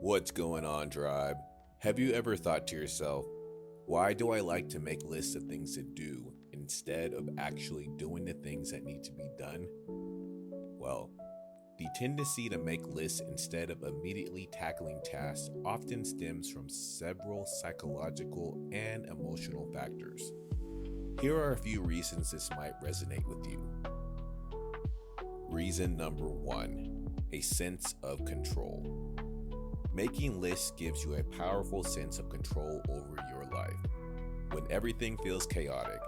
What's going on, tribe? Have you ever thought to yourself, why do I like to make lists of things to do instead of actually doing the things that need to be done? Well, the tendency to make lists instead of immediately tackling tasks often stems from several psychological and emotional factors. Here are a few reasons this might resonate with you. Reason number one, a sense of control. Making lists gives you a powerful sense of control over your life. When everything feels chaotic,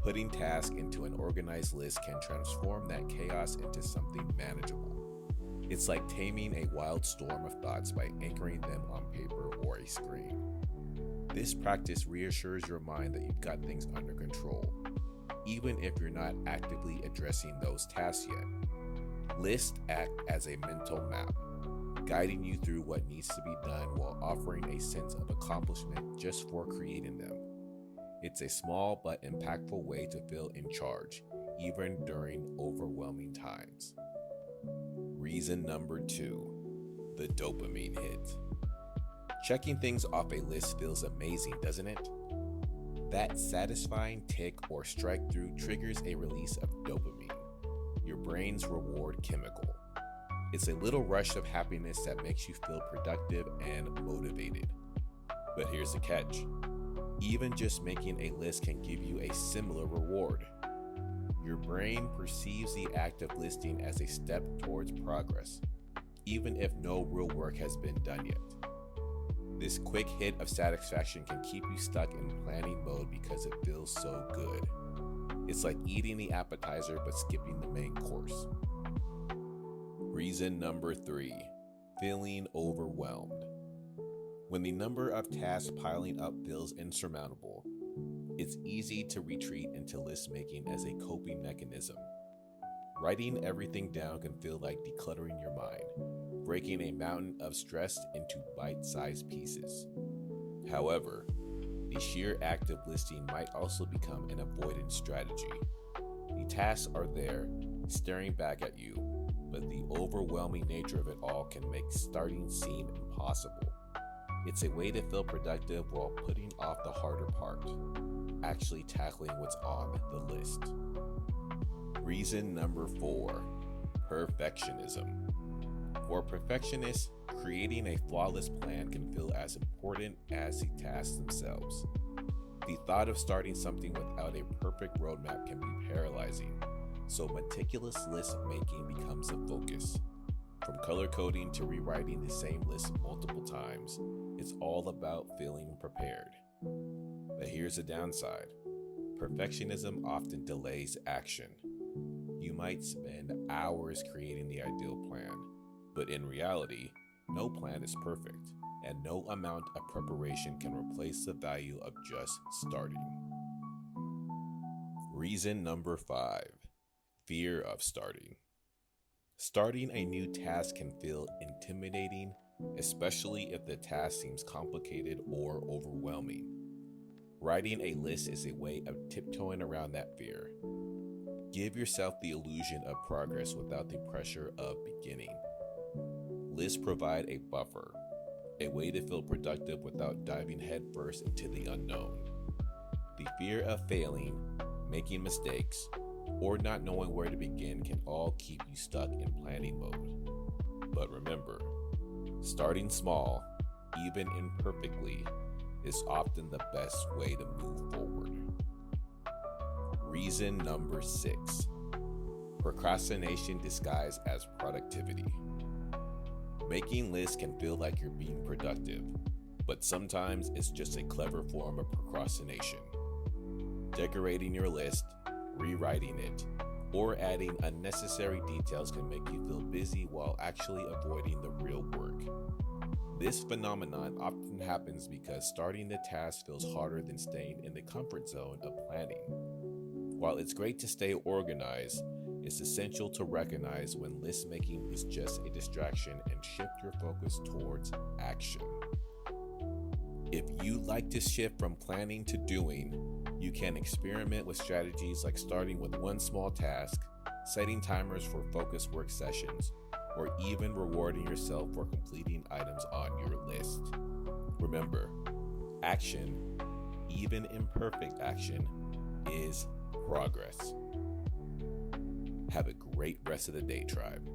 putting tasks into an organized list can transform that chaos into something manageable. It's like taming a wild storm of thoughts by anchoring them on paper or a screen. This practice reassures your mind that you've got things under control, even if you're not actively addressing those tasks yet. Lists act as a mental map, guiding you through what needs to be done while offering a sense of accomplishment just for creating them. It's a small but impactful way to feel in charge, even during overwhelming times. Reason number two, the dopamine hit. Checking things off a list feels amazing, doesn't it? That satisfying tick or strike through triggers a release of dopamine, your brain's reward chemical. It's a little rush of happiness that makes you feel productive and motivated. But here's the catch. Even just making a list can give you a similar reward. Your brain perceives the act of listing as a step towards progress, even if no real work has been done yet. This quick hit of satisfaction can keep you stuck in planning mode because it feels so good. It's like eating the appetizer but skipping the main course. Reason number three, feeling overwhelmed. When the number of tasks piling up feels insurmountable, it's easy to retreat into list making as a coping mechanism. Writing everything down can feel like decluttering your mind, breaking a mountain of stress into bite-sized pieces. However, the sheer act of listing might also become an avoidance strategy. The tasks are there, staring back at you, but the overwhelming nature of it all can make starting seem impossible. It's a way to feel productive while putting off the harder part, actually tackling what's on the list. Reason number four, perfectionism. For perfectionists, creating a flawless plan can feel as important as the tasks themselves. The thought of starting something without a perfect roadmap can be paralyzing, so meticulous list making becomes the focus. From color coding to rewriting the same list multiple times, it's all about feeling prepared. But here's the downside. Perfectionism often delays action. You might spend hours creating the ideal plan, but in reality, no plan is perfect, and no amount of preparation can replace the value of just starting. Reason number five, fear of starting. Starting a new task can feel intimidating, especially if the task seems complicated or overwhelming. Writing a list is a way of tiptoeing around that fear. Give yourself the illusion of progress without the pressure of beginning. Lists provide a buffer, a way to feel productive without diving headfirst into the unknown. The fear of failing, making mistakes, or not knowing where to begin can all keep you stuck in planning mode. But remember, starting small, even imperfectly, is often the best way to move forward. Reason number six, procrastination disguised as productivity. Making lists can feel like you're being productive, but sometimes it's just a clever form of procrastination. Decorating your list, rewriting it, or adding unnecessary details can make you feel busy while actually avoiding the real work. This phenomenon often happens because starting the task feels harder than staying in the comfort zone of planning. While it's great to stay organized, it's essential to recognize when list making is just a distraction and shift your focus towards action. If you like to shift from planning to doing, you can experiment with strategies like starting with one small task, setting timers for focused work sessions, or even rewarding yourself for completing items on your Remember, action, even imperfect action, is progress. Have a great rest of the day, tribe.